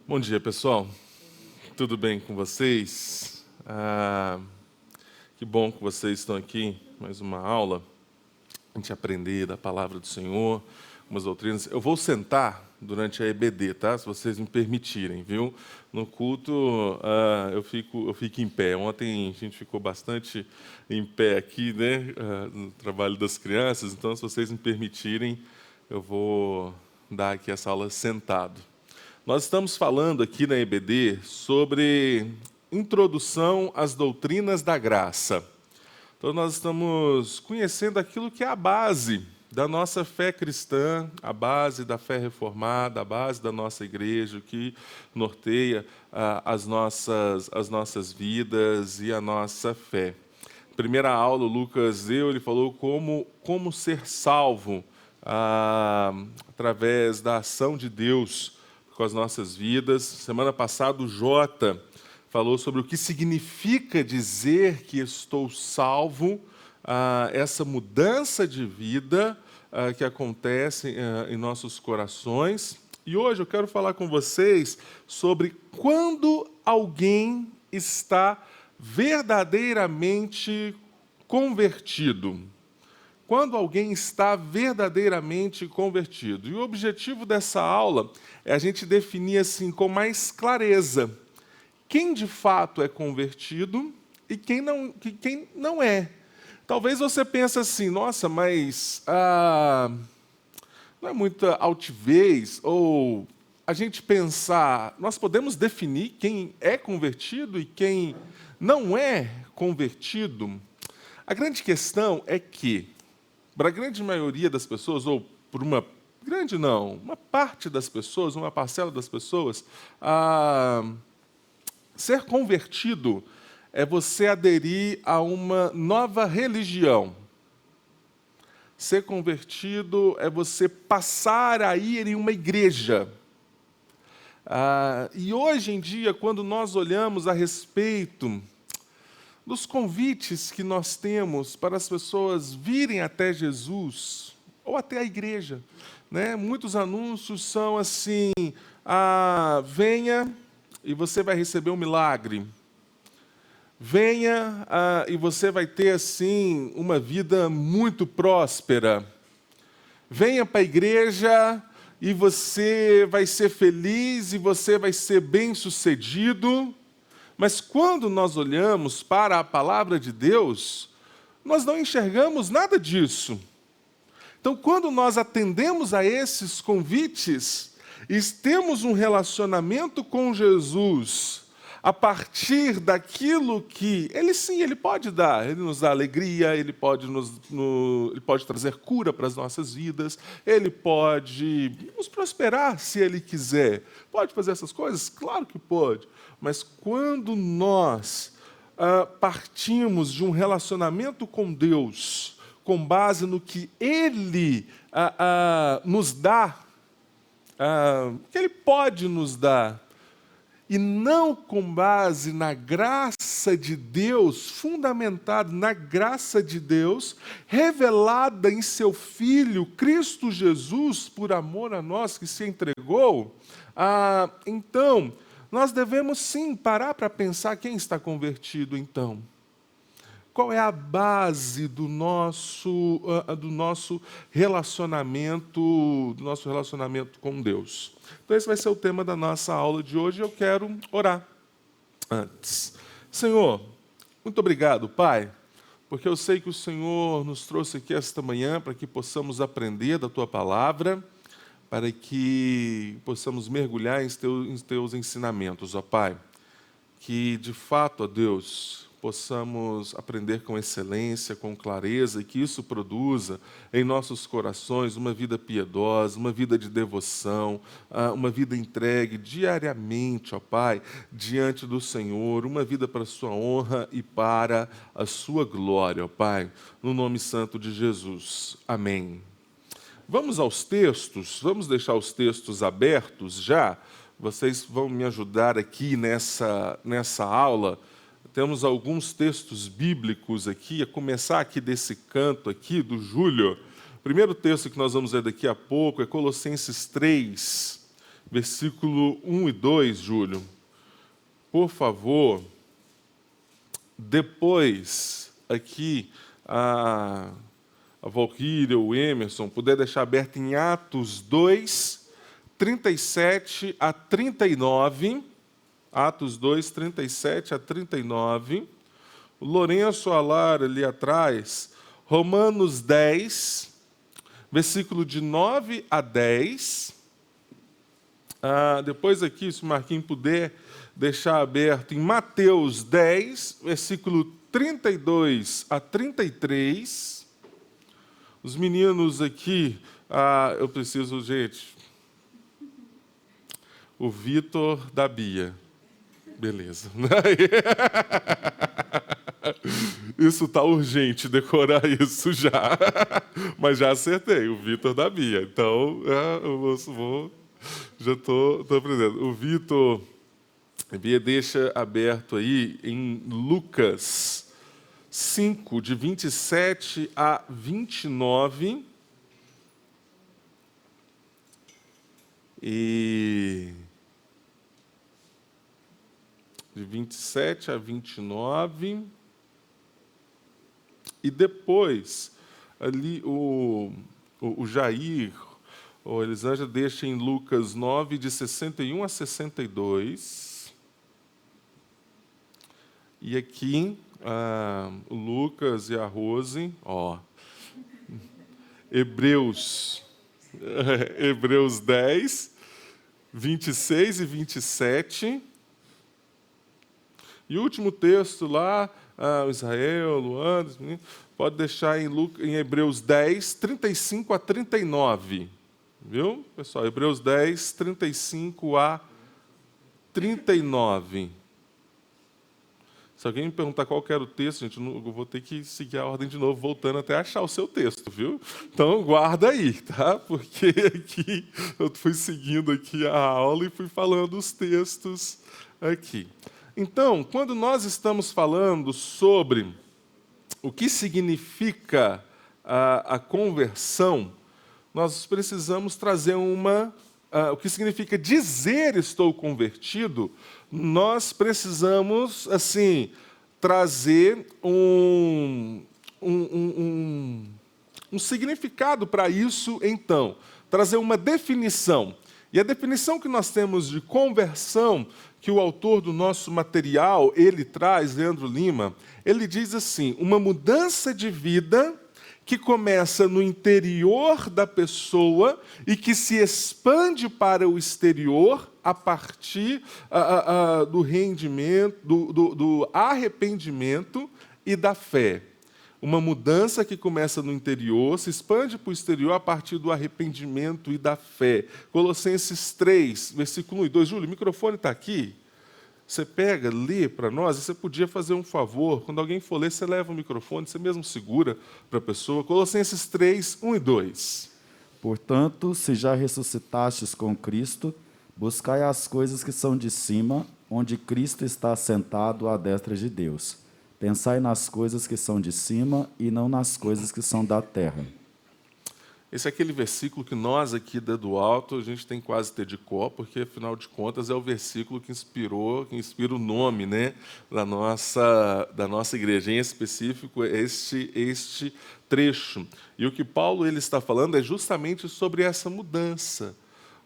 Bom dia, pessoal. Tudo bem com vocês? Que bom que vocês estão aqui. Mais uma aula. A gente aprender da palavra do Senhor, umas doutrinas. Eu vou sentar durante a EBD, tá? Se vocês me permitirem, viu? No culto, eu fico em pé. Ontem a gente ficou bastante em pé aqui, né? No trabalho das crianças. Então, se vocês me permitirem, eu vou dar aqui essa aula sentado. Nós estamos falando aqui na EBD sobre introdução às doutrinas da graça. Então, nós estamos conhecendo aquilo que é a base da nossa fé cristã, a base da fé reformada, a base da nossa igreja, o que norteia as nossas vidas e a nossa fé. Primeira aula, o Lucas ele falou como ser salvo através da ação de Deus com as nossas vidas. Semana passada, o Jota falou sobre o que significa dizer que estou salvo, essa mudança de vida que acontece em nossos corações. E hoje eu quero falar com vocês sobre quando alguém está verdadeiramente convertido. Quando alguém está verdadeiramente convertido. E o objetivo dessa aula é a gente definir assim com mais clareza quem de fato é convertido e quem não é. Talvez você pense assim, nossa, mas não é muita altivez, ou a gente pensar, nós podemos definir quem é convertido e quem não é convertido? A grande questão é que, para a grande maioria das pessoas, ou por uma parte das pessoas, uma parcela das pessoas, ser convertido é você aderir a uma nova religião. Ser convertido é você passar a ir em uma igreja. E hoje em dia, quando nós olhamos a respeito dos convites que nós temos para as pessoas virem até Jesus, ou até a igreja, né? Muitos anúncios são assim, venha e você vai receber um milagre. Venha e você vai ter assim uma vida muito próspera. Venha para a igreja e você vai ser feliz e você vai ser bem-sucedido. Mas quando nós olhamos para a palavra de Deus, nós não enxergamos nada disso. Então, quando nós atendemos a esses convites e temos um relacionamento com Jesus, a partir daquilo que Ele pode dar. Ele nos dá alegria, Ele pode trazer cura para as nossas vidas, Ele pode nos prosperar se Ele quiser. Pode fazer essas coisas? Claro que pode. Mas quando nós partimos de um relacionamento com Deus, com base no que Ele nos dá, que Ele pode nos dar, e não com base na graça de Deus, fundamentado na graça de Deus, revelada em seu Filho, Cristo Jesus, por amor a nós que se entregou, então, nós devemos sim parar para pensar quem está convertido então. Qual é a base do nosso relacionamento com Deus? Então esse vai ser o tema da nossa aula de hoje. Eu quero orar antes. Senhor, muito obrigado, Pai, porque eu sei que o Senhor nos trouxe aqui esta manhã para que possamos aprender da Tua palavra, para que possamos mergulhar em teus ensinamentos, ó Pai. Que, de fato, ó Deus, possamos aprender com excelência, com clareza, e que isso produza em nossos corações uma vida piedosa, uma vida de devoção, uma vida entregue diariamente, ó Pai, diante do Senhor, uma vida para a sua honra e para a sua glória, ó Pai, no nome santo de Jesus. Amém. Vamos aos textos, vamos deixar os textos abertos já. Vocês vão me ajudar aqui nessa aula. Temos alguns textos bíblicos aqui, a começar aqui desse canto aqui do Júlio. O primeiro texto que nós vamos ver daqui a pouco é Colossenses 3, versículo 1 e 2, Júlio. Por favor, depois aqui a Valquíria, o Emerson, puder deixar aberto em Atos 2, 37 a 39. Atos 2, 37 a 39. O Lourenço Alar, ali atrás, Romanos 10, versículo de 9 a 10. Depois aqui, se o Marquinhos puder deixar aberto em Mateus 10, versículo 32 a 33. Os meninos aqui, eu preciso, gente, o Vitor da Bia. Beleza. Isso está urgente, decorar isso já. Mas já acertei, o Vitor da Bia. Então, já estou aprendendo. O Vitor, a Bia deixa aberto aí em Lucas 5, de 27 a 29. De 27 a 29. E depois, ali, o Jair, ou Elisângela, deixa em Lucas 9, de 61 a 62. E aqui, o Lucas e a Rose, Hebreus 10, 26 e 27. E o último texto lá, Israel, Luan, pode deixar em Hebreus 10, 35 a 39. Viu, pessoal? Hebreus 10, 35 a 39. Se alguém me perguntar qual que era o texto, gente, eu vou ter que seguir a ordem de novo, voltando até achar o seu texto, viu? Então, guarda aí, tá? Porque aqui eu fui seguindo aqui a aula e fui falando os textos aqui. Então, quando nós estamos falando sobre o que significa a conversão, nós precisamos trazer o que significa dizer estou convertido. Nós precisamos, assim, trazer um significado para isso, então. Trazer uma definição. E a definição que nós temos de conversão, que o autor do nosso material, ele traz, Leandro Lima, ele diz assim, uma mudança de vida que começa no interior da pessoa e que se expande para o exterior a partir do rendimento, do arrependimento e da fé. Uma mudança que começa no interior, se expande para o exterior a partir do arrependimento e da fé. Colossenses 3, versículo 1 e 2. Júlio, o microfone está aqui. Você pega, lê para nós, e você podia fazer um favor. Quando alguém for ler, você leva o microfone, você mesmo segura para a pessoa. Colossenses 3, 1 e 2. Portanto, se já ressuscitastes com Cristo, buscai as coisas que são de cima, onde Cristo está assentado à destra de Deus. Pensai nas coisas que são de cima e não nas coisas que são da terra. Esse é aquele versículo que nós aqui do alto a gente tem quase ter de cor, porque afinal de contas é o versículo que inspira o nome, né, da nossa igreja, em específico este trecho. E o que Paulo ele está falando é justamente sobre essa mudança.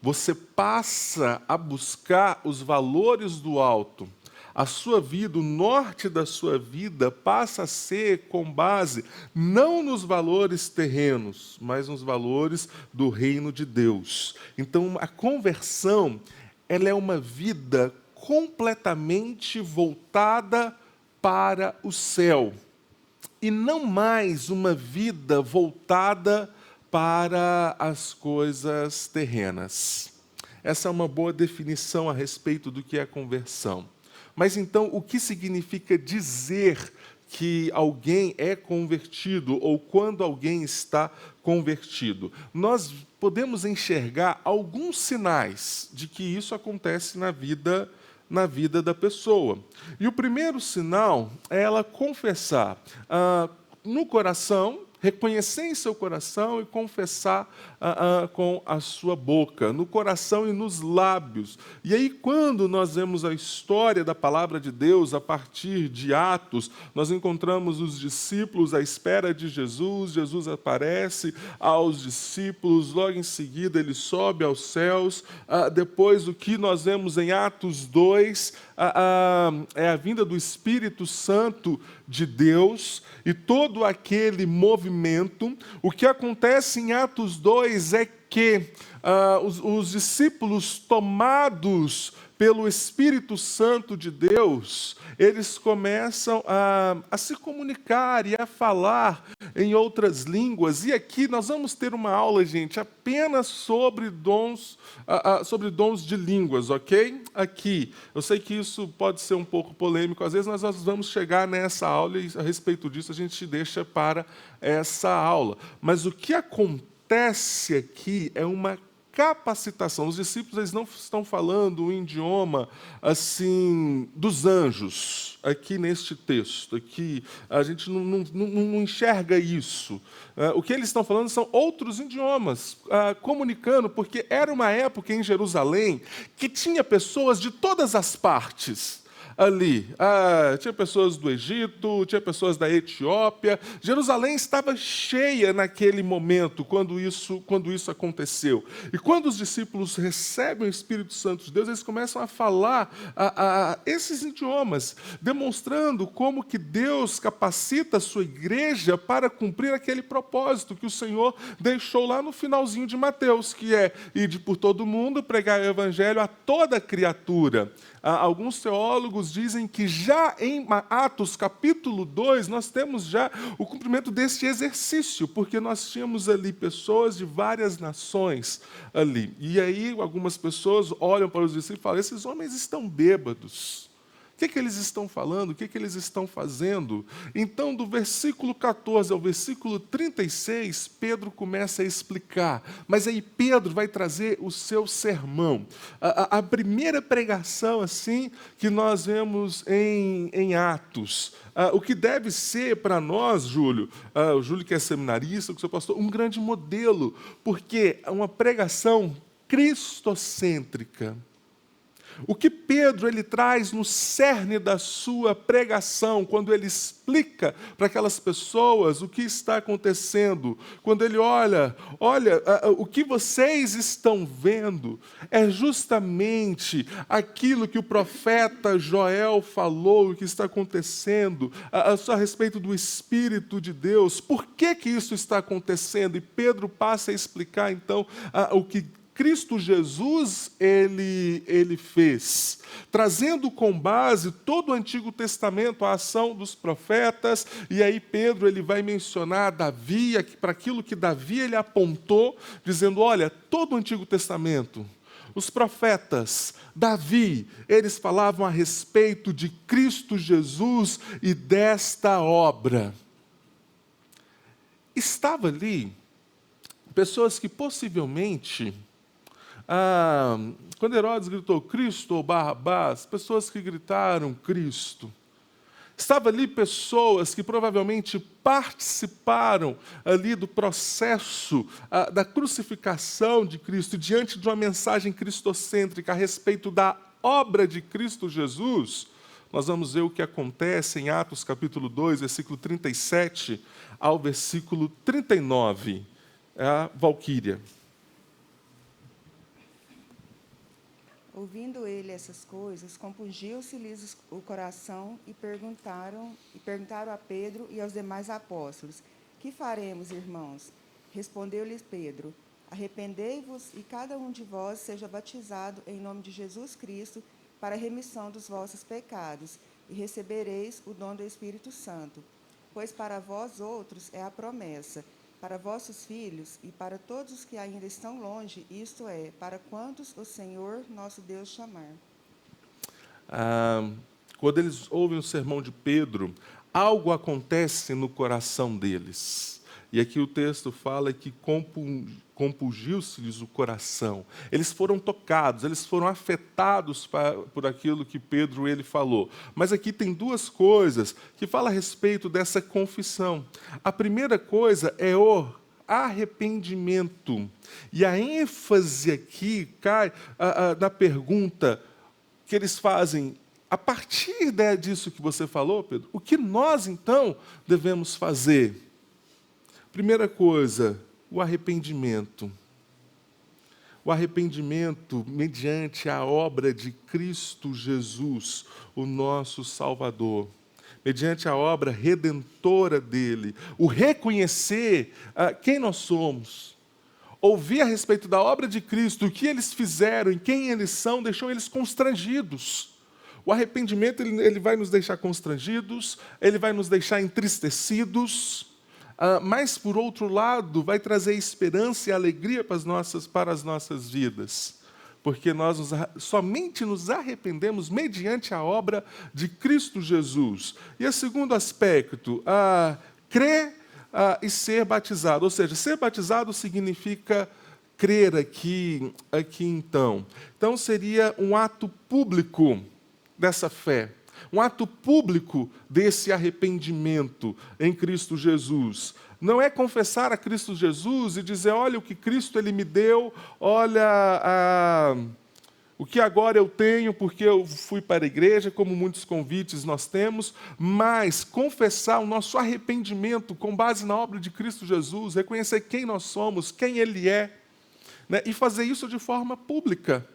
Você passa a buscar os valores do alto. A sua vida, o norte da sua vida passa a ser com base não nos valores terrenos, mas nos valores do reino de Deus. Então, a conversão, ela é uma vida completamente voltada para o céu e não mais uma vida voltada para as coisas terrenas. Essa é uma boa definição a respeito do que é conversão. Mas então, o que significa dizer que alguém é convertido ou quando alguém está convertido? Nós podemos enxergar alguns sinais de que isso acontece na vida da pessoa. E o primeiro sinal é ela confessar no coração reconhecer em seu coração e confessar com a sua boca, no coração e nos lábios. E aí, quando nós vemos a história da palavra de Deus a partir de Atos, nós encontramos os discípulos à espera de Jesus, Jesus aparece aos discípulos, logo em seguida ele sobe aos céus. Depois, o que nós vemos em Atos 2 é a vinda do Espírito Santo de Deus e todo aquele movimento. O que acontece em Atos 2 é que os discípulos, tomados pelo Espírito Santo de Deus, eles começam a se comunicar e a falar em outras línguas. E aqui nós vamos ter uma aula, gente, apenas sobre dons de línguas, ok? Aqui, eu sei que isso pode ser um pouco polêmico, às vezes nós vamos chegar nessa aula e a respeito disso a gente deixa para essa aula. Mas o que acontece aqui é uma capacitação. Os discípulos, eles não estão falando um idioma assim dos anjos aqui neste texto. Aqui a gente não enxerga isso. O que eles estão falando são outros idiomas, comunicando, porque era uma época em Jerusalém que tinha pessoas de todas as partes ali. Tinha pessoas do Egito, tinha pessoas da Etiópia. Jerusalém estava cheia naquele momento, quando isso aconteceu. E quando os discípulos recebem o Espírito Santo de Deus, eles começam a falar esses idiomas, demonstrando como que Deus capacita a sua igreja para cumprir aquele propósito que o Senhor deixou lá no finalzinho de Mateus, que é ir por todo mundo, pregar o evangelho a toda criatura. Alguns teólogos dizem que já em Atos capítulo 2, nós temos já o cumprimento deste exercício, porque nós tínhamos ali pessoas de várias nações ali. E aí algumas pessoas olham para os discípulos e falam: esses homens estão bêbados. O que eles estão falando? O que eles estão fazendo? Então, do versículo 14 ao versículo 36, Pedro começa a explicar. Mas aí Pedro vai trazer o seu sermão. A primeira pregação assim que nós vemos em Atos. O que deve ser para nós, Júlio, o Júlio que é seminarista, que é seu pastor, um grande modelo, porque é uma pregação cristocêntrica. O que Pedro ele traz no cerne da sua pregação, quando ele explica para aquelas pessoas o que está acontecendo, quando ele olha, o que vocês estão vendo é justamente aquilo que o profeta Joel falou, o que está acontecendo, a respeito do Espírito de Deus. Por que isso está acontecendo? E Pedro passa a explicar, então, o que Cristo Jesus, ele fez, trazendo com base todo o Antigo Testamento, a ação dos profetas, e aí Pedro ele vai mencionar Davi, para aquilo que Davi ele apontou, dizendo: olha, todo o Antigo Testamento, os profetas, Davi, eles falavam a respeito de Cristo Jesus e desta obra. Estava ali pessoas que possivelmente, quando Herodes gritou Cristo ou Barrabás, pessoas que gritaram Cristo. Estava ali pessoas que provavelmente participaram ali do processo da crucificação de Cristo, diante de uma mensagem cristocêntrica a respeito da obra de Cristo Jesus. Nós vamos ver o que acontece em Atos capítulo 2, versículo 37 ao versículo 39. É a Valquíria. Ouvindo ele essas coisas, compungiu-se-lhes o coração e perguntaram a Pedro e aos demais apóstolos: que faremos, irmãos? Respondeu-lhes Pedro: arrependei-vos e cada um de vós seja batizado em nome de Jesus Cristo para a remissão dos vossos pecados, e recebereis o dom do Espírito Santo. Pois para vós outros é a promessa, para vossos filhos e para todos os que ainda estão longe, isto é, para quantos o Senhor nosso Deus chamar. Quando eles ouvem o sermão de Pedro, algo acontece no coração deles. E aqui o texto fala que compungiu-se-lhes o coração. Eles foram tocados, eles foram afetados por aquilo que Pedro ele falou. Mas aqui tem duas coisas que falam a respeito dessa confissão. A primeira coisa é o arrependimento. E a ênfase aqui cai na pergunta que eles fazem: a partir disso que você falou, Pedro, o que nós, então, devemos fazer? Primeira coisa, o arrependimento. O arrependimento mediante a obra de Cristo Jesus, o nosso Salvador. Mediante a obra redentora dele. O reconhecer quem nós somos. Ouvir a respeito da obra de Cristo, o que eles fizeram, em quem eles são, deixou eles constrangidos. O arrependimento ele vai nos deixar constrangidos, ele vai nos deixar entristecidos, mas, por outro lado, vai trazer esperança e alegria para as nossas vidas, porque nós somente nos arrependemos mediante a obra de Cristo Jesus. E o segundo aspecto, crer e ser batizado, ou seja, ser batizado significa crer aqui então. Então, seria um ato público dessa fé. Um ato público desse arrependimento em Cristo Jesus. Não é confessar a Cristo Jesus e dizer: olha o que Cristo ele me deu, olha o que agora eu tenho porque eu fui para a igreja, como muitos convites nós temos, mas confessar o nosso arrependimento com base na obra de Cristo Jesus, reconhecer quem nós somos, quem Ele é, né? E fazer isso de forma pública.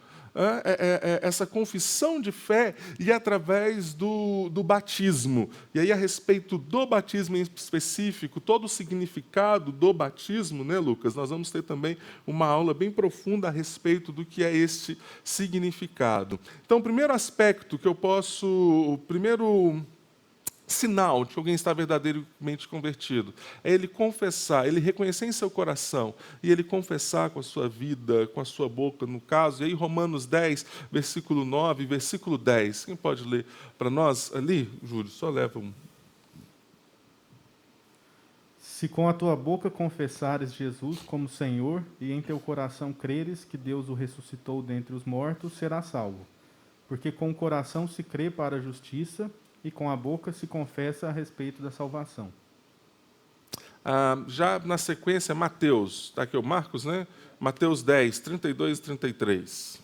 Essa confissão de fé e através do batismo. E aí, a respeito do batismo em específico, todo o significado do batismo, né, Lucas? Nós vamos ter também uma aula bem profunda a respeito do que é este significado. Então, o primeiro aspecto que eu posso... O primeiro sinal de que alguém está verdadeiramente convertido é ele confessar, ele reconhecer em seu coração e ele confessar com a sua vida, com a sua boca, no caso. E aí, Romanos 10, versículo 9 e versículo 10. Quem pode ler para nós ali, Júlio? Só leva um. Se com a tua boca confessares Jesus como Senhor e em teu coração creres que Deus o ressuscitou dentre os mortos, serás salvo. Porque com o coração se crê para a justiça e com a boca se confessa a respeito da salvação. Já na sequência, Mateus, está aqui o Marcos, né? Mateus 10, 32 e 33.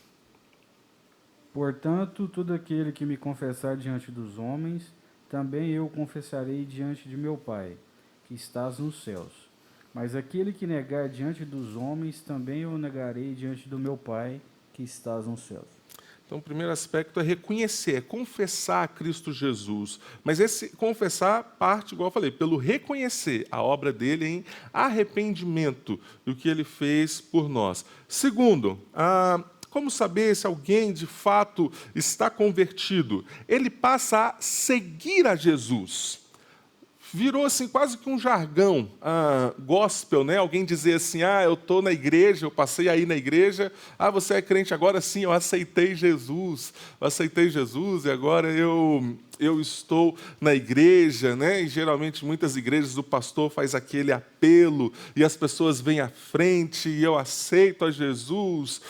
Portanto, todo aquele que me confessar diante dos homens, também eu confessarei diante de meu Pai, que estás nos céus. Mas aquele que negar diante dos homens, também eu negarei diante do meu Pai, que estás nos céus. Então, o primeiro aspecto é reconhecer, é confessar a Cristo Jesus. Mas esse confessar parte, igual eu falei, pelo reconhecer a obra dele em arrependimento do que ele fez por nós. Segundo, como saber se alguém de fato está convertido? Ele passa a seguir a Jesus. Virou assim quase que um jargão gospel, né? Alguém dizer assim: eu estou na igreja, eu passei aí na igreja, você é crente agora? Sim, eu aceitei Jesus e agora eu estou na igreja, né? E geralmente muitas igrejas o pastor faz aquele apelo e as pessoas vêm à frente e eu aceito a Jesus.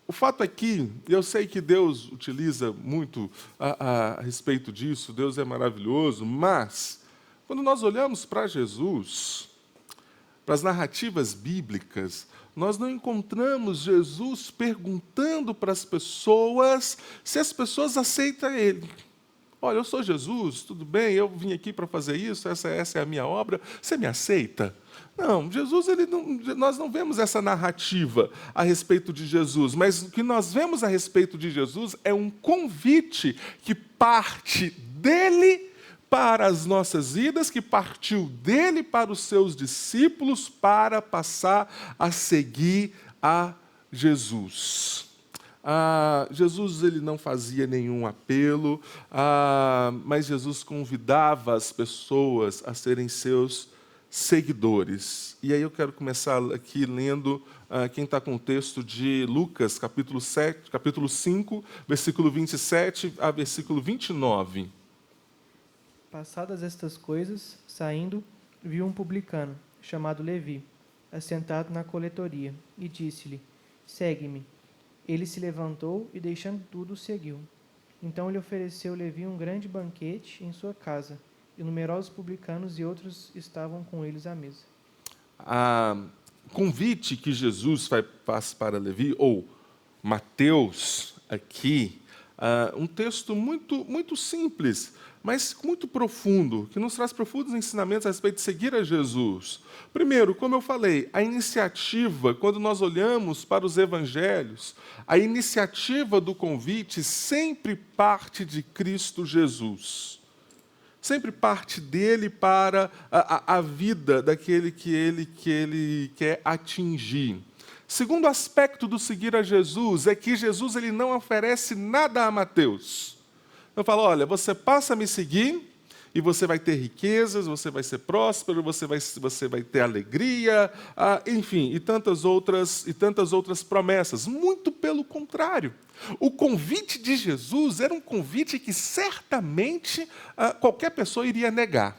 O fato é que, eu sei que Deus utiliza muito a respeito disso, Deus é maravilhoso, mas, quando nós olhamos para Jesus, para as narrativas bíblicas, nós não encontramos Jesus perguntando para as pessoas se as pessoas aceitam Ele. Olha, eu sou Jesus, tudo bem, eu vim aqui para fazer isso, essa é a minha obra, você me aceita? Não, Jesus, nós não vemos essa narrativa a respeito de Jesus, mas o que nós vemos a respeito de Jesus é um convite que parte dele para as nossas vidas, que partiu dele para os seus discípulos para passar a seguir a Jesus. Jesus ele não fazia nenhum apelo, mas Jesus convidava as pessoas a serem seus seguidores. E aí eu quero começar aqui lendo quem está com o texto de Lucas, capítulo 5, versículo 27 a versículo 29. Passadas estas coisas, saindo, viu um publicano, chamado Levi, assentado na coletoria, e disse-lhe: Segue-me. Ele se levantou e, deixando tudo, o seguiu. Então lhe ofereceu Levi um grande banquete em sua casa, e numerosos publicanos e outros estavam com eles à mesa. O convite que Jesus faz para Levi, ou Mateus aqui, um texto muito simples, mas muito profundo, que nos traz profundos ensinamentos a respeito de seguir a Jesus. Primeiro, como eu falei, a iniciativa, quando nós olhamos para os evangelhos, a iniciativa do convite sempre parte de Cristo Jesus. Sempre parte dele para a vida daquele que ele quer atingir. Segundo aspecto do seguir a Jesus é que Jesus ele não oferece nada a Mateus. Não fala, olha, você passa a me seguir e você vai ter riquezas, você vai ser próspero, você vai ter alegria, enfim, e tantas outras promessas. Muito pelo contrário. O convite de Jesus era um convite que certamente qualquer pessoa iria negar.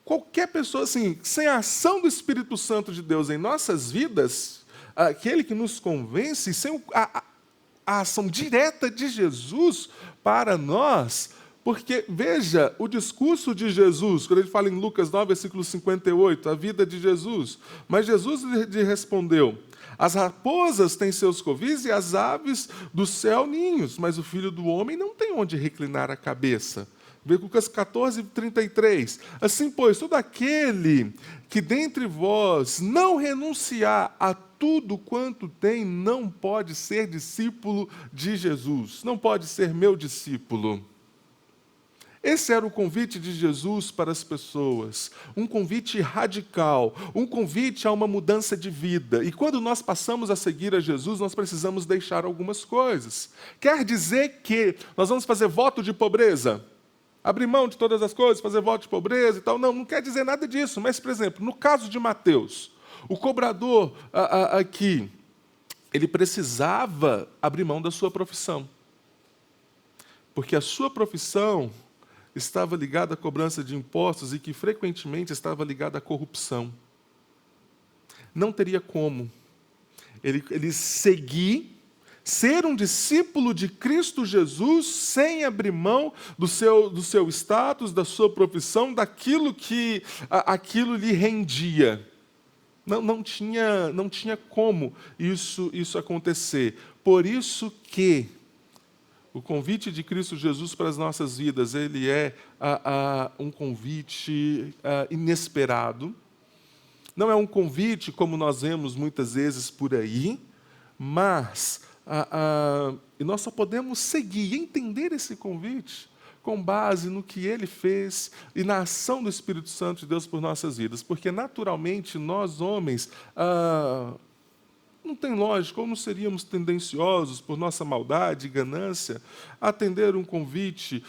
Qualquer pessoa, assim, sem a ação do Espírito Santo de Deus em nossas vidas, aquele que nos convence, sem a ação direta de Jesus para nós, porque, veja, o discurso de Jesus, quando ele fala em Lucas 9, versículo 58, a vida de Jesus, mas Jesus lhe respondeu, as raposas têm seus covis e as aves do céu ninhos, mas o Filho do Homem não tem onde reclinar a cabeça. Lucas 14, 33. Assim, pois, todo aquele que dentre vós não renunciar a tudo quanto tem, não pode ser discípulo de Jesus, não pode ser meu discípulo. Esse era o convite de Jesus para as pessoas, um convite radical, um convite a uma mudança de vida. E quando nós passamos a seguir a Jesus, nós precisamos deixar algumas coisas. Quer dizer que nós vamos fazer voto de pobreza? Abrir mão de todas as coisas, fazer voto de pobreza e tal? Não, não quer dizer nada disso. Mas, por exemplo, no caso de Mateus, o cobrador aqui, ele precisava abrir mão da sua profissão. Porque a sua profissão estava ligada à cobrança de impostos e que frequentemente estava ligada à corrupção. Não teria como ele seguir, ser um discípulo de Cristo Jesus sem abrir mão do seu status, da sua profissão, daquilo que aquilo lhe rendia. Não tinha como isso acontecer. Por isso que o convite de Cristo Jesus para as nossas vidas, ele é um convite inesperado. Não é um convite como nós vemos muitas vezes por aí, mas e nós só podemos seguir e entender esse convite com base no que ele fez e na ação do Espírito Santo de Deus por nossas vidas. Porque, naturalmente, nós, homens, não tem lógica, ou não seríamos tendenciosos, por nossa maldade e ganância, a atender um convite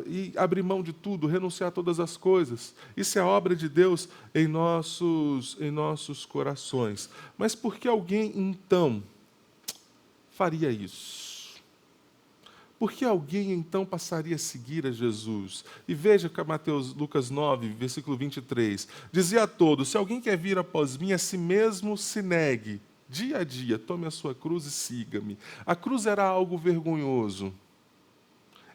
e abrir mão de tudo, renunciar a todas as coisas. Isso é a obra de Deus em nossos corações. Mas por que alguém, então, faria isso? Por que alguém, então, passaria a seguir a Jesus? E veja que Lucas 9, versículo 23, dizia a todos, se alguém quer vir após mim, a si mesmo se negue. Dia a dia, tome a sua cruz e siga-me. A cruz era algo vergonhoso.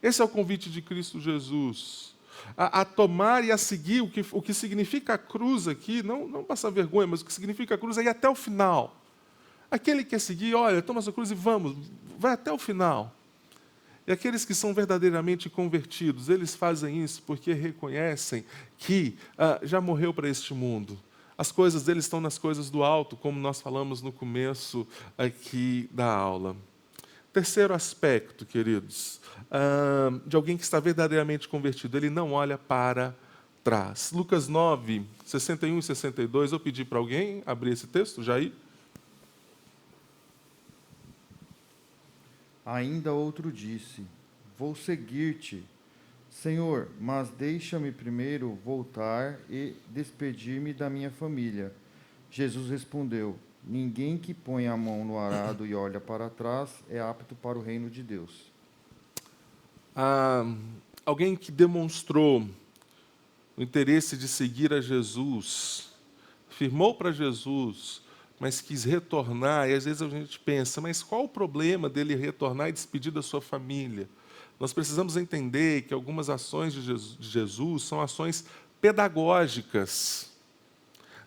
Esse é o convite de Cristo Jesus. A tomar e a seguir o que significa a cruz aqui, não passar vergonha, mas o que significa a cruz é ir até o final. Aquele que quer seguir, olha, toma a sua cruz e vamos, vai até o final. E aqueles que são verdadeiramente convertidos, eles fazem isso porque reconhecem que já morreu para este mundo. As coisas deles estão nas coisas do alto, como nós falamos no começo aqui da aula. Terceiro aspecto, queridos, de alguém que está verdadeiramente convertido, ele não olha para trás. Lucas 9, 61 e 62, eu pedi para alguém abrir esse texto, Jair. Ainda outro disse, vou seguir-te, Senhor, mas deixa-me primeiro voltar e despedir-me da minha família. Jesus respondeu, ninguém que põe a mão no arado e olha para trás é apto para o reino de Deus. Alguém que demonstrou o interesse de seguir a Jesus, firmou para Jesus, mas quis retornar, e às vezes a gente pensa, mas qual o problema dele retornar e despedir da sua família? Nós precisamos entender que algumas ações de Jesus são ações pedagógicas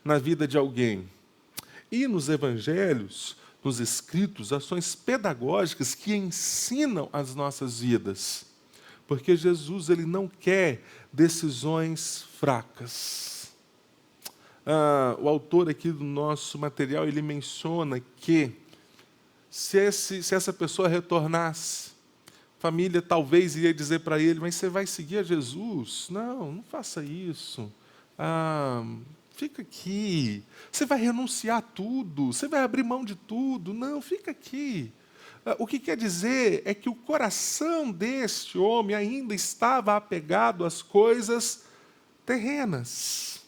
na vida de alguém. E nos evangelhos, nos escritos, ações pedagógicas que ensinam as nossas vidas. Porque Jesus, ele não quer decisões fracas. O autor aqui do nosso material, ele menciona que se essa pessoa retornasse, a família talvez ia dizer para ele, mas você vai seguir a Jesus? Não faça isso. Fica aqui. Você vai renunciar a tudo, você vai abrir mão de tudo. Não, fica aqui. O que quer dizer é que o coração deste homem ainda estava apegado às coisas terrenas.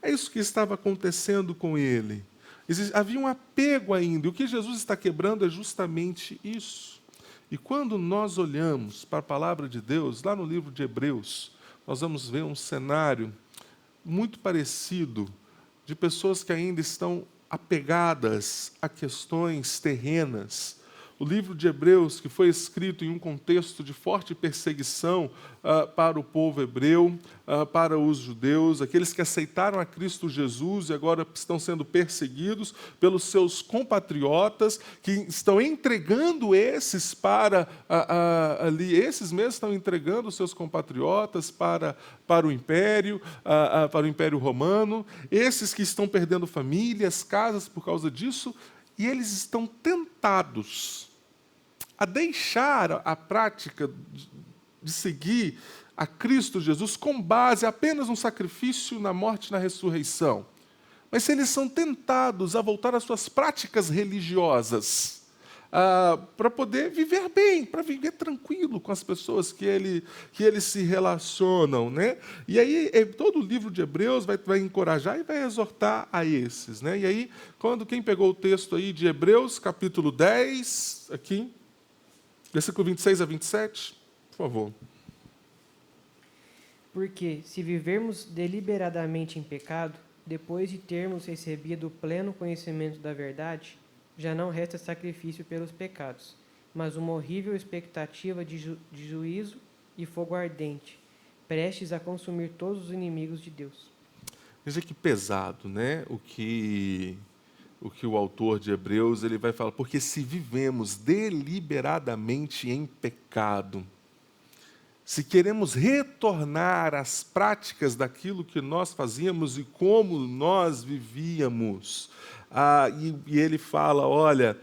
É isso que estava acontecendo com ele. Havia um apego ainda. E o que Jesus está quebrando é justamente isso. E quando nós olhamos para a palavra de Deus, lá no livro de Hebreus, nós vamos ver um cenário muito parecido de pessoas que ainda estão apegadas a questões terrenas. O livro de Hebreus, que foi escrito em um contexto de forte perseguição para o povo hebreu, para os judeus, aqueles que aceitaram a Cristo Jesus e agora estão sendo perseguidos pelos seus compatriotas, que estão entregando esses para ali, esses mesmos estão entregando os seus compatriotas para o Império Romano, esses que estão perdendo famílias, casas por causa disso, e eles estão tentados a deixar a prática de seguir a Cristo Jesus com base apenas no sacrifício, na morte e na ressurreição. Mas se eles são tentados a voltar às suas práticas religiosas, para poder viver bem, para viver tranquilo com as pessoas que eles se relacionam, né? E aí todo o livro de Hebreus vai encorajar e vai exortar a esses, né? E aí, quem pegou o texto aí de Hebreus, capítulo 10, aqui, versículo 26 a 27, por favor. Porque, se vivermos deliberadamente em pecado, depois de termos recebido o pleno conhecimento da verdade, já não resta sacrifício pelos pecados, mas uma horrível expectativa de juízo e fogo ardente, prestes a consumir todos os inimigos de Deus. Veja que pesado, né? O que o autor de Hebreus ele vai falar, porque se vivemos deliberadamente em pecado, se queremos retornar às práticas daquilo que nós fazíamos e como nós vivíamos, e ele fala, olha,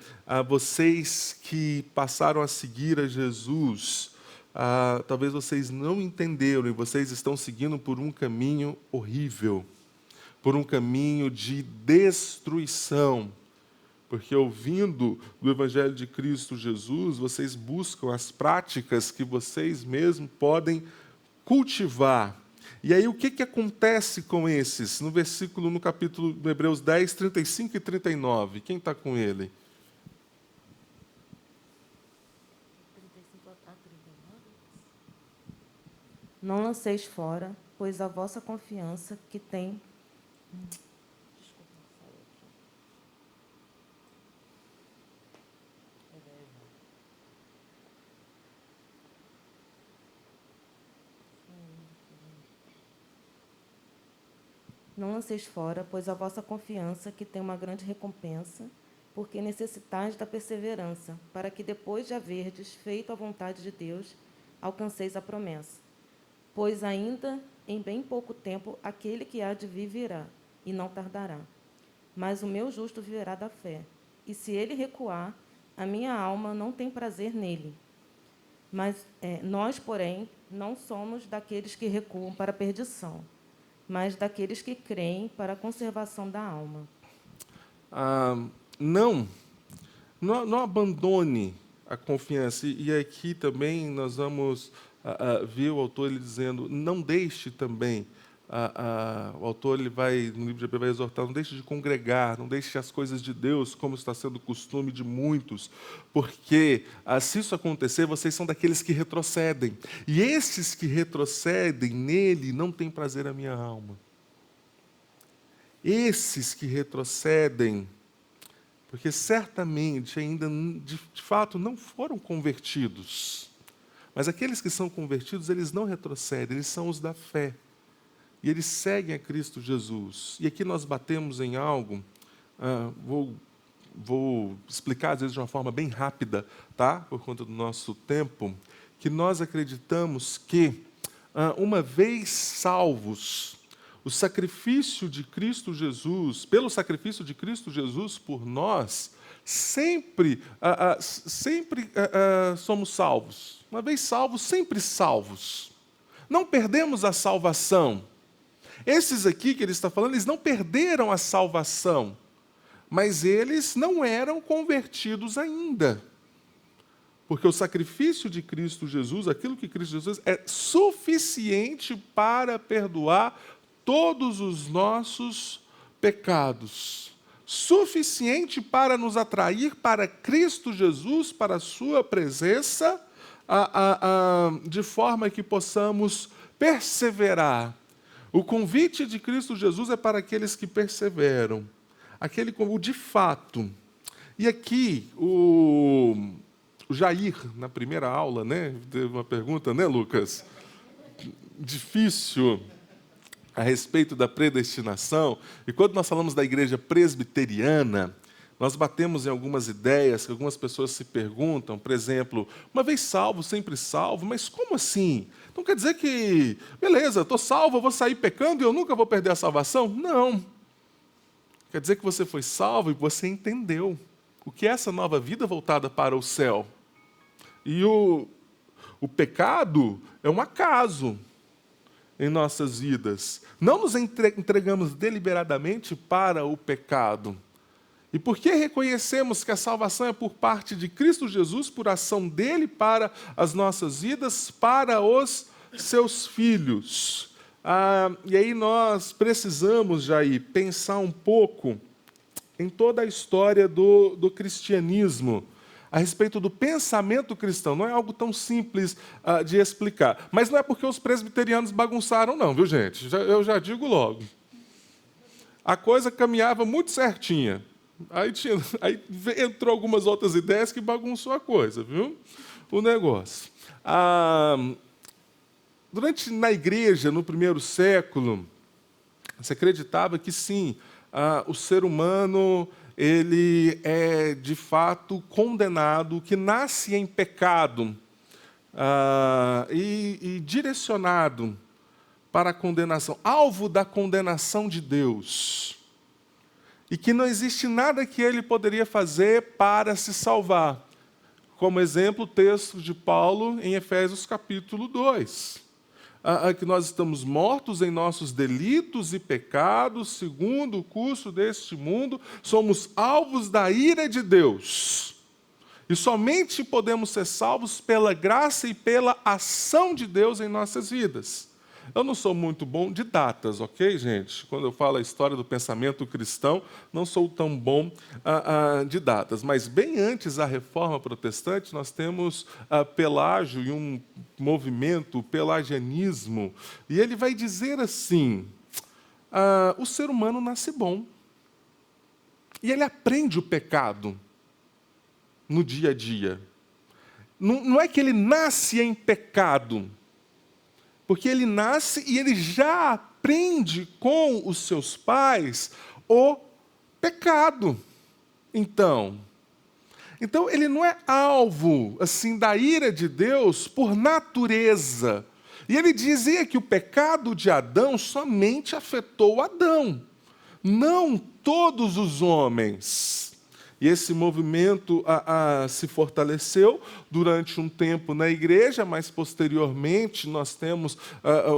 vocês que passaram a seguir a Jesus, talvez vocês não entenderam e vocês estão seguindo por um caminho horrível, por um caminho de destruição, porque ouvindo do Evangelho de Cristo Jesus, vocês buscam as práticas que vocês mesmos podem cultivar. E aí o que acontece com esses? No capítulo de Hebreus 10, 35 e 39, quem está com ele? 35 a 39. Não lanceis fora, pois a vossa confiança que tem... Não lanceis fora, pois a vossa confiança, que tem uma grande recompensa, porque necessitais da perseverança, para que depois de haverdes feito a vontade de Deus, alcanceis a promessa. Pois ainda em bem pouco tempo aquele que há de vir virá, e não tardará. Mas o meu justo viverá da fé, e se ele recuar, a minha alma não tem prazer nele. Mas nós, porém, não somos daqueles que recuam para a perdição, mas daqueles que creem para a conservação da alma. Não abandone a confiança. E aqui também nós vamos ver o autor ele dizendo, não deixe também o autor ele vai, no livro de Hebreus, vai exortar: não deixe de congregar, não deixe as coisas de Deus, como está sendo o costume de muitos, porque, se isso acontecer, vocês são daqueles que retrocedem. E esses que retrocedem nele não têm prazer à minha alma. Esses que retrocedem, porque certamente ainda, de fato, não foram convertidos. Mas aqueles que são convertidos, eles não retrocedem, eles são os da fé. E eles seguem a Cristo Jesus. E aqui nós batemos em algo, vou explicar às vezes de uma forma bem rápida, tá? Por conta do nosso tempo, que nós acreditamos que, uma vez salvos, o sacrifício de Cristo Jesus, pelo sacrifício de Cristo Jesus por nós, sempre somos salvos. Uma vez salvos, sempre salvos. Não perdemos a salvação. Esses aqui que ele está falando, eles não perderam a salvação, mas eles não eram convertidos ainda. Porque o sacrifício de Cristo Jesus, aquilo que Cristo Jesus é suficiente para perdoar todos os nossos pecados. Suficiente para nos atrair para Cristo Jesus, para a sua presença, de forma que possamos perseverar. O convite de Cristo Jesus é para aqueles que perseveram. O de fato. E aqui, o Jair, na primeira aula, né, teve uma pergunta, né, Lucas? Difícil a respeito da predestinação. E quando nós falamos da igreja presbiteriana, nós batemos em algumas ideias que algumas pessoas se perguntam, por exemplo, uma vez salvo, sempre salvo, mas como assim? Não quer dizer que, beleza, estou salvo, eu vou sair pecando e eu nunca vou perder a salvação? Não. Quer dizer que você foi salvo e você entendeu o que é essa nova vida voltada para o céu. E o pecado é um acaso em nossas vidas. Não nos entregamos deliberadamente para o pecado. E porque reconhecemos que a salvação é por parte de Cristo Jesus, por ação dele para as nossas vidas, para os seus filhos. E aí nós precisamos, Jair, pensar um pouco em toda a história do cristianismo, a respeito do pensamento cristão. Não é algo tão simples de explicar. Mas não é porque os presbiterianos bagunçaram, não, viu, gente? Eu já digo logo. A coisa caminhava muito certinha. Aí entrou algumas outras ideias que bagunçou a coisa, viu? O negócio. Na igreja, no primeiro século, se acreditava que sim, o ser humano ele é de fato condenado, que nasce em pecado e direcionado para a condenação, alvo da condenação de Deus. E que não existe nada que ele poderia fazer para se salvar. Como exemplo, o texto de Paulo em Efésios capítulo 2. Que nós estamos mortos em nossos delitos e pecados, segundo o curso deste mundo, somos alvos da ira de Deus. E somente podemos ser salvos pela graça e pela ação de Deus em nossas vidas. Eu não sou muito bom de datas, ok, gente? Quando eu falo a história do pensamento cristão, não sou tão bom de datas. Mas bem antes da Reforma Protestante, nós temos Pelágio e um movimento, o pelagianismo. E ele vai dizer assim, o ser humano nasce bom. E ele aprende o pecado no dia a dia. Não é que ele nasce em pecado, porque ele nasce e ele já aprende com os seus pais o pecado. Então ele não é alvo assim da ira de Deus por natureza. E ele dizia que o pecado de Adão somente afetou Adão, não todos os homens. E esse movimento se fortaleceu durante um tempo na igreja, mas posteriormente nós temos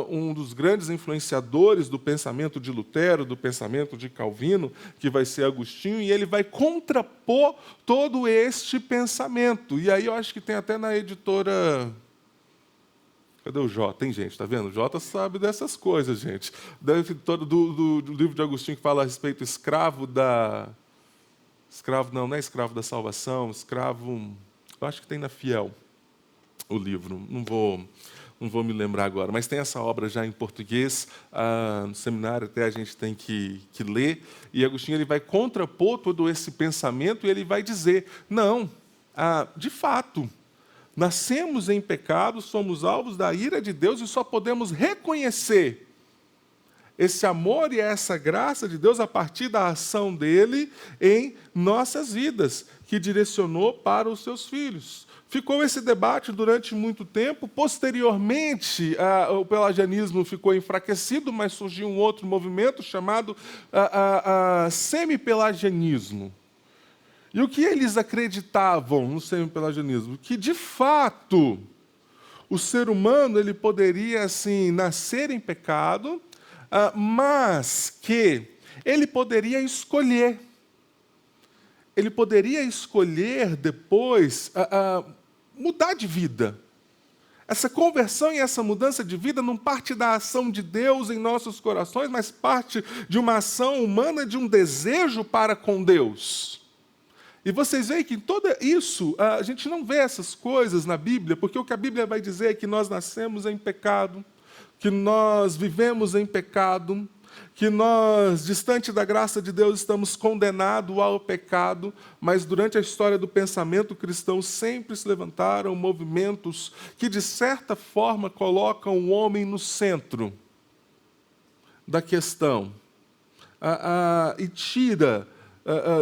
um dos grandes influenciadores do pensamento de Lutero, do pensamento de Calvino, que vai ser Agostinho, e ele vai contrapor todo este pensamento. E aí eu acho que tem até na editora Cadê o Jota, hein, gente? Tá vendo? O Jota sabe dessas coisas, gente. Do livro de Agostinho que fala a respeito escravo da... Escravo, não é escravo da salvação, escravo... Eu acho que tem na Fiel o livro, não vou me lembrar agora, mas tem essa obra já em português, no seminário até a gente tem que ler, e Agostinho ele vai contrapor todo esse pensamento e ele vai dizer, não, de fato, nascemos em pecado, somos alvos da ira de Deus e só podemos reconhecer esse amor e essa graça de Deus a partir da ação dele em nossas vidas, que direcionou para os seus filhos. Ficou esse debate durante muito tempo. Posteriormente, o pelagianismo ficou enfraquecido, mas surgiu um outro movimento chamado semi-pelagianismo. E o que eles acreditavam no semi-pelagianismo? Que, de fato, o ser humano ele poderia assim, nascer em pecado, mas que ele poderia escolher. Ele poderia escolher depois mudar de vida. Essa conversão e essa mudança de vida não parte da ação de Deus em nossos corações, mas parte de uma ação humana, de um desejo para com Deus. E vocês veem que em tudo isso, a gente não vê essas coisas na Bíblia, porque o que a Bíblia vai dizer é que nós nascemos em pecado, que nós vivemos em pecado, que nós, distante da graça de Deus, estamos condenados ao pecado, mas durante a história do pensamento cristão sempre se levantaram movimentos que, de certa forma, colocam o homem no centro da questão e tira,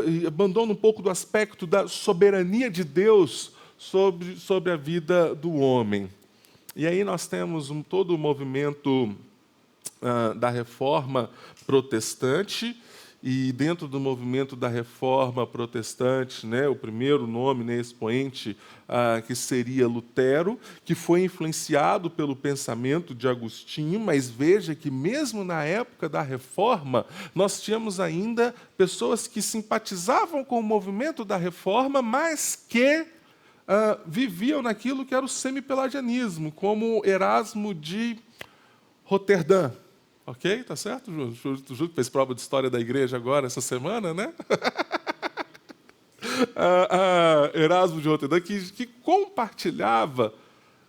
e abandona um pouco do aspecto da soberania de Deus sobre a vida do homem. E aí nós temos todo o movimento da Reforma Protestante, e dentro do movimento da Reforma Protestante, né, o primeiro nome, né, expoente, que seria Lutero, que foi influenciado pelo pensamento de Agostinho, mas veja que mesmo na época da Reforma, nós tínhamos ainda pessoas que simpatizavam com o movimento da Reforma, mas que viviam naquilo que era o semi-pelagianismo, como Erasmo de Roterdã. Ok? Tá certo, Júlio? Tu Júlio fez prova de história da igreja agora, essa semana, né? Erasmo de Roterdã, que compartilhava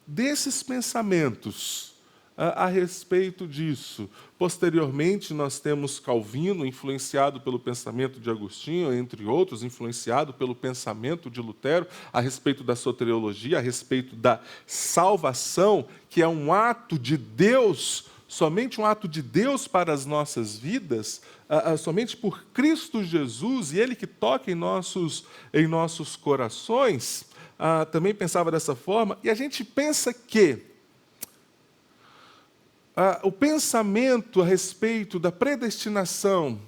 desses pensamentos a respeito disso. Posteriormente, nós temos Calvino, influenciado pelo pensamento de Agostinho, entre outros, influenciado pelo pensamento de Lutero, a respeito da soteriologia, a respeito da salvação, que é um ato de Deus, somente um ato de Deus para as nossas vidas, somente por Cristo Jesus, e Ele que toca em nossos corações, também pensava dessa forma, e a gente pensa que o pensamento a respeito da predestinação,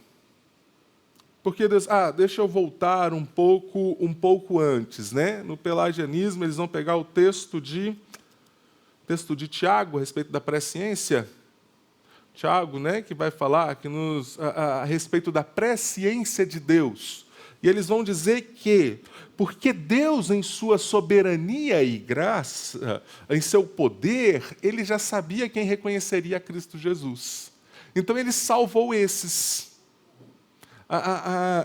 porque Deus, deixa eu voltar um pouco antes, né? No pelagianismo, eles vão pegar o texto de Tiago, a respeito da presciência, Tiago, né, que vai falar que a respeito da presciência de Deus. E eles vão dizer que, porque Deus, em sua soberania e graça, em seu poder, Ele já sabia quem reconheceria a Cristo Jesus. Então, Ele salvou esses.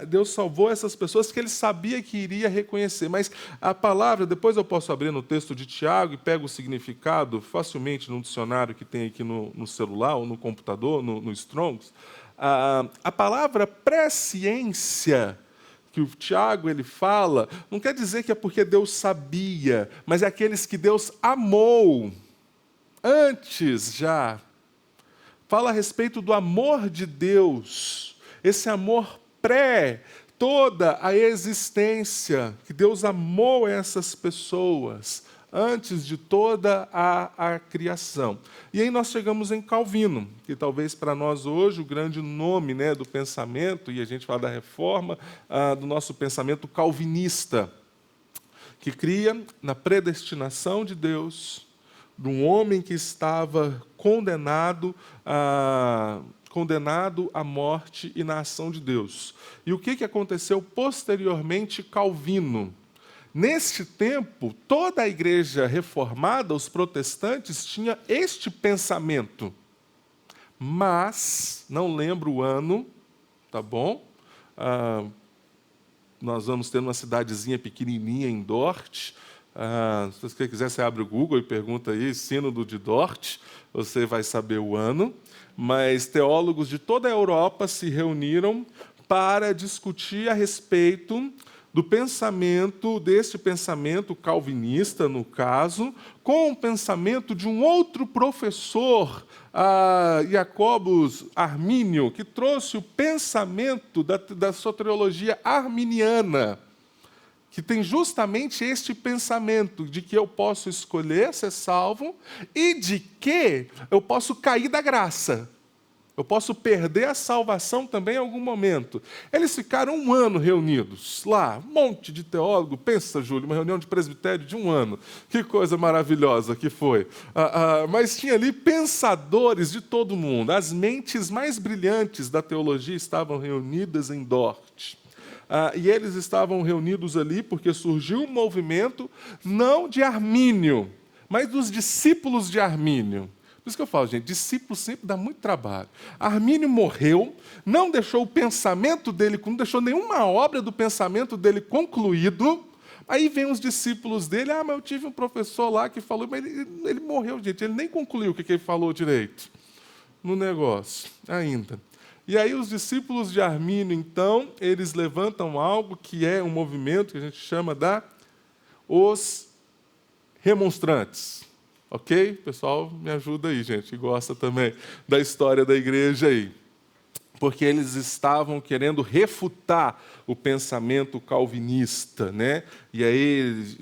Deus salvou essas pessoas que Ele sabia que iria reconhecer. Mas a palavra, depois eu posso abrir no texto de Tiago e pego o significado facilmente no dicionário que tem aqui no celular ou no computador, no Strongs. A palavra presciência que o Tiago ele fala, não quer dizer que é porque Deus sabia, mas é aqueles que Deus amou antes já. Fala a respeito do amor de Deus, esse amor pré toda a existência, que Deus amou essas pessoas antes de toda a criação. E aí nós chegamos em Calvino, que talvez para nós hoje o grande nome, né, do pensamento, e a gente fala da reforma, do nosso pensamento calvinista, que cria na predestinação de Deus, de um homem que estava condenado à morte e na ação de Deus. E o que aconteceu posteriormente? Calvino Neste tempo, toda a igreja reformada, os protestantes, tinha este pensamento. Mas, não lembro o ano, tá bom? Nós vamos ter uma cidadezinha pequenininha em Dort. Se você quiser, você abre o Google e pergunta aí, Sínodo de Dort, você vai saber o ano. Mas teólogos de toda a Europa se reuniram para discutir a respeito do pensamento, deste pensamento calvinista, no caso, com o pensamento de um outro professor, Jacobus Armínio, que trouxe o pensamento da soteriologia arminiana, que tem justamente este pensamento de que eu posso escolher ser salvo e de que eu posso cair da graça. Eu posso perder a salvação também em algum momento. Eles ficaram 1 ano reunidos lá, um monte de teólogo. Pensa, Júlio, uma reunião de presbitério de 1 ano. Que coisa maravilhosa que foi. Mas tinha ali pensadores de todo mundo. As mentes mais brilhantes da teologia estavam reunidas em Dort. E eles estavam reunidos ali porque surgiu um movimento, não de Armínio, mas dos discípulos de Armínio. Por isso que eu falo, gente, discípulo sempre dá muito trabalho. Armínio morreu, não deixou o pensamento dele, não deixou nenhuma obra do pensamento dele concluído. Aí vem os discípulos dele, mas eu tive um professor lá que falou, mas ele morreu, gente, ele nem concluiu o que ele falou direito no negócio ainda. E aí os discípulos de Armínio, então, eles levantam algo que é um movimento que a gente chama os remonstrantes. Ok? Pessoal, me ajuda aí, gente, que gosta também da história da igreja aí. Porque eles estavam querendo refutar o pensamento calvinista, né? E aí,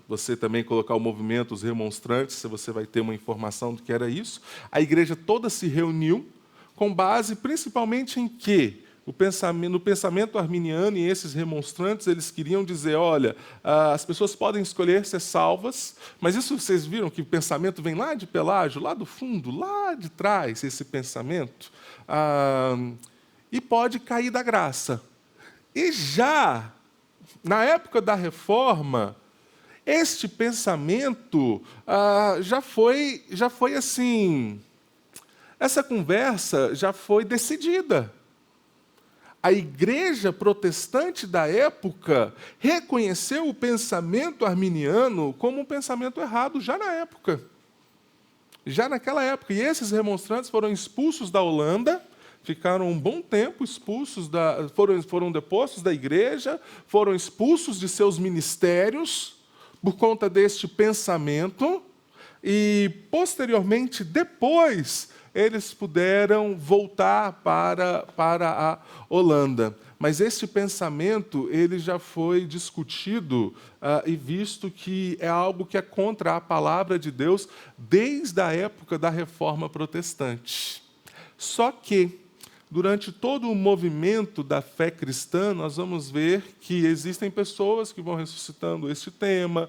você também colocar o movimento, os remonstrantes, você vai ter uma informação do que era isso. A igreja toda se reuniu com base principalmente em quê? No pensamento arminiano, e esses remonstrantes, eles queriam dizer, olha, as pessoas podem escolher ser salvas, mas isso vocês viram que o pensamento vem lá de Pelágio, lá do fundo, lá de trás, esse pensamento, e pode cair da graça. E já, na época da Reforma, este pensamento já foi assim, essa conversa já foi decidida. A igreja protestante da época reconheceu o pensamento arminiano como um pensamento errado, já na época. Já naquela época. E esses remonstrantes foram expulsos da Holanda, ficaram um bom tempo expulsos, foram depostos da igreja, foram expulsos de seus ministérios por conta deste pensamento. E, posteriormente, depois, eles puderam voltar para a Holanda. Mas esse pensamento ele já foi discutido e visto que é algo que é contra a palavra de Deus desde a época da Reforma Protestante. Só que, durante todo o movimento da fé cristã, nós vamos ver que existem pessoas que vão ressuscitando este tema,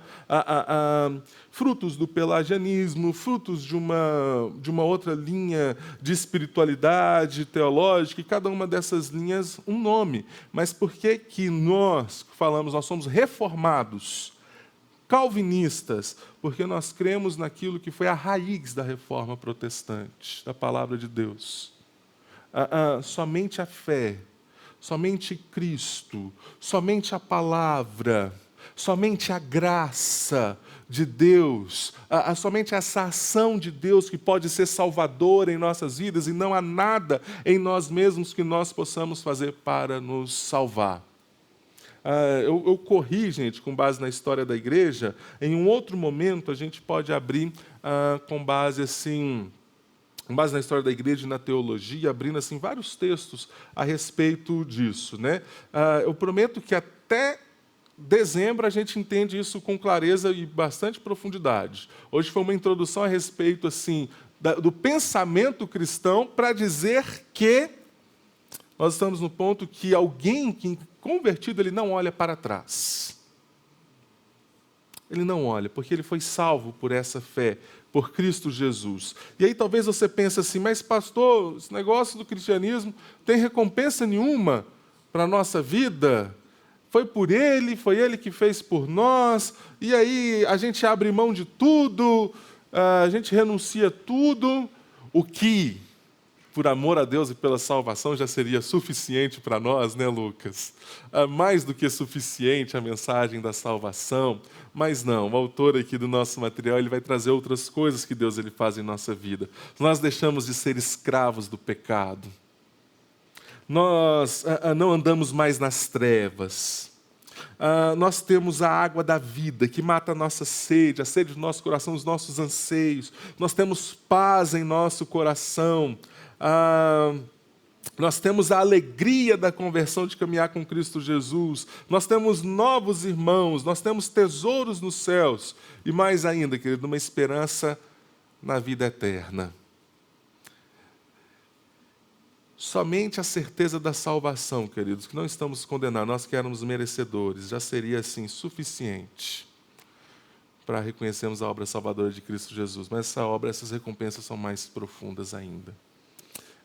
frutos do pelagianismo, frutos de uma outra linha de espiritualidade teológica, e cada uma dessas linhas um nome. Mas por que nós falamos, nós somos reformados, calvinistas? Porque nós cremos naquilo que foi a raiz da Reforma Protestante, da palavra de Deus. Somente a fé, somente Cristo, somente a palavra, somente a graça de Deus, somente essa ação de Deus que pode ser salvadora em nossas vidas, e não há nada em nós mesmos que nós possamos fazer para nos salvar. Eu corri, gente, com base na história da igreja. Em um outro momento, a gente pode abrir com base na história da igreja e na teologia, abrindo assim, vários textos a respeito disso, né? Eu prometo que até dezembro a gente entende isso com clareza e bastante profundidade. Hoje foi uma introdução a respeito assim, do pensamento cristão, para dizer que nós estamos no ponto que alguém que convertido, ele não olha para trás. Ele não olha, porque ele foi salvo por essa fé, por Cristo Jesus. E aí talvez você pense assim, mas pastor, esse negócio do cristianismo tem recompensa nenhuma para a nossa vida? foi por Ele, foi Ele que fez por nós, e aí a gente abre mão de tudo, a gente renuncia tudo, o que, por amor a Deus e pela salvação, já seria suficiente para nós, né, Lucas? Mais do que suficiente a mensagem da salvação, mas não, o autor aqui do nosso material ele vai trazer outras coisas que Deus ele faz em nossa vida. Nós deixamos de ser escravos do pecado. Nós não andamos mais nas trevas. Nós temos a água da vida que mata a nossa sede, a sede do nosso coração, os nossos anseios. Nós temos paz em nosso coração. Nós temos a alegria da conversão de caminhar com Cristo Jesus. Nós temos novos irmãos, nós temos tesouros nos céus. E mais ainda, querido, uma esperança na vida eterna. Somente a certeza da salvação, queridos, que não estamos condenados, nós que éramos merecedores, já seria assim suficiente para reconhecermos a obra salvadora de Cristo Jesus. Mas essa obra, essas recompensas são mais profundas ainda.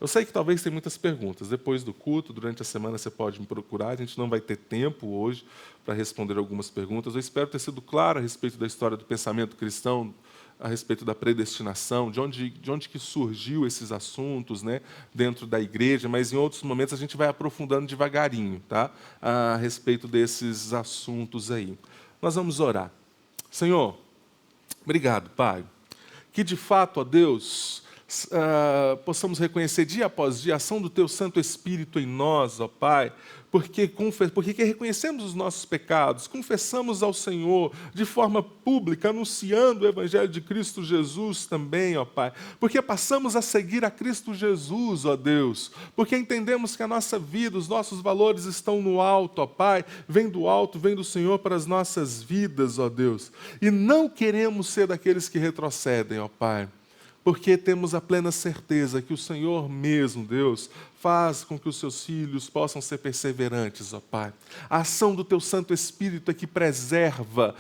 Eu sei que talvez tenha muitas perguntas. Depois do culto, durante a semana, você pode me procurar. A gente não vai ter tempo hoje para responder algumas perguntas. Eu espero ter sido claro a respeito da história do pensamento cristão, a respeito da predestinação, de onde que surgiu esses assuntos, né, dentro da igreja, mas em outros momentos a gente vai aprofundando devagarinho, tá, a respeito desses assuntos aí. Nós vamos orar. Senhor, obrigado, Pai, que de fato, ó Deus, possamos reconhecer dia após dia a ação do Teu Santo Espírito em nós, ó Pai, porque reconhecemos os nossos pecados, confessamos ao Senhor de forma pública, anunciando o Evangelho de Cristo Jesus também, ó Pai, porque passamos a seguir a Cristo Jesus, ó Deus, porque entendemos que a nossa vida, os nossos valores estão no alto, ó Pai, vem do alto, vem do Senhor para as nossas vidas, ó Deus, e não queremos ser daqueles que retrocedem, ó Pai, porque temos a plena certeza que o Senhor mesmo, Deus, faz com que os seus filhos possam ser perseverantes, ó Pai. A ação do Teu Santo Espírito é que preserva,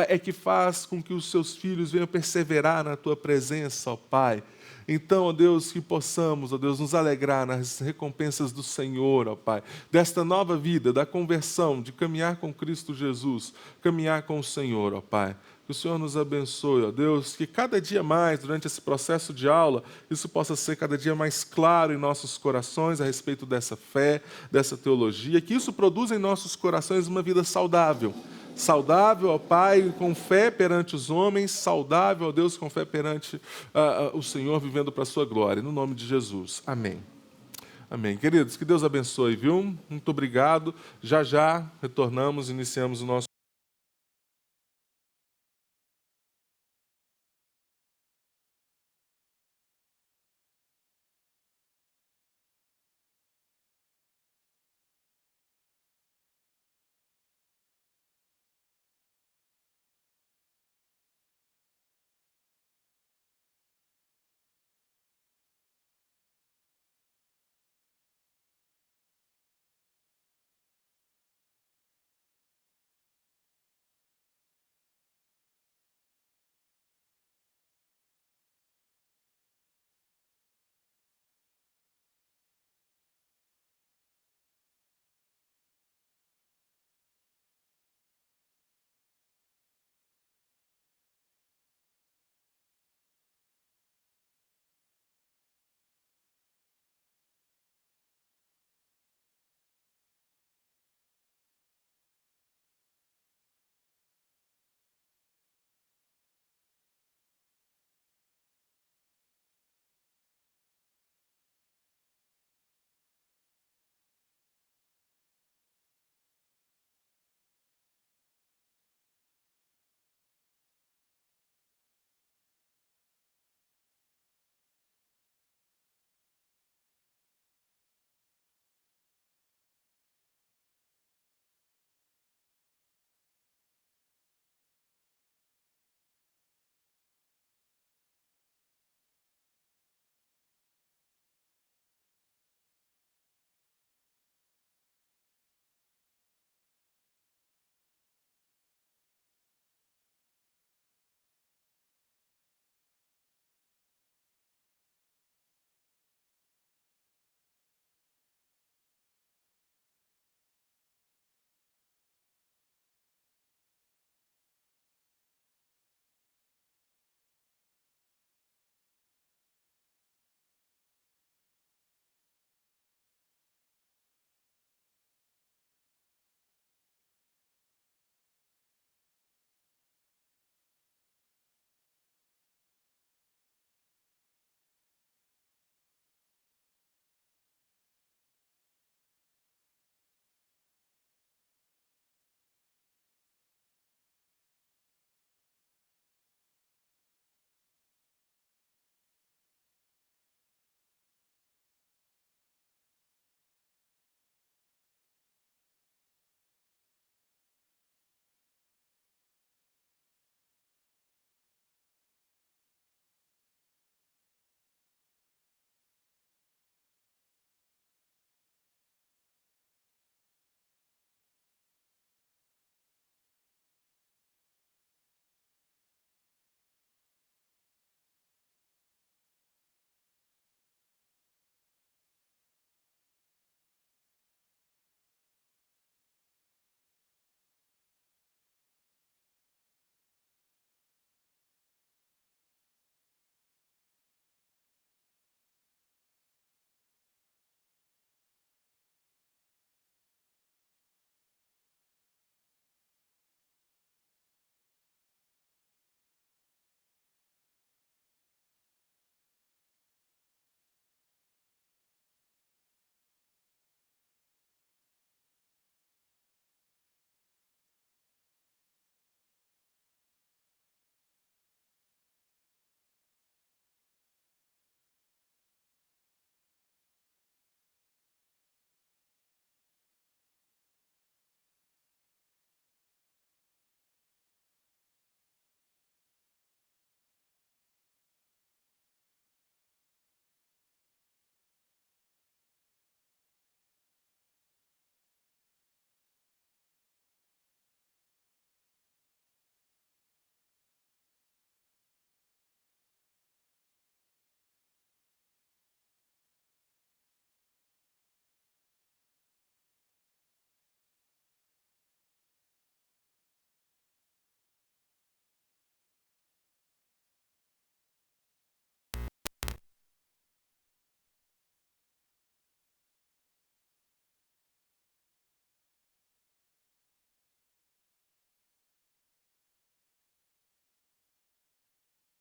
é que faz com que os seus filhos venham perseverar na Tua presença, ó Pai. Então, ó Deus, que possamos, ó Deus, nos alegrar nas recompensas do Senhor, ó Pai, desta nova vida, da conversão, de caminhar com Cristo Jesus, caminhar com o Senhor, ó Pai. Que o Senhor nos abençoe, ó Deus, que cada dia mais, durante esse processo de aula, isso possa ser cada dia mais claro em nossos corações a respeito dessa fé, dessa teologia, que isso produza em nossos corações uma vida saudável. Saudável, ó Pai, com fé perante os homens, saudável, ó Deus, com fé perante o Senhor, vivendo para a sua glória. No nome de Jesus. Amém. Amém. Queridos, que Deus abençoe, viu? Muito obrigado. Já retornamos, iniciamos o nosso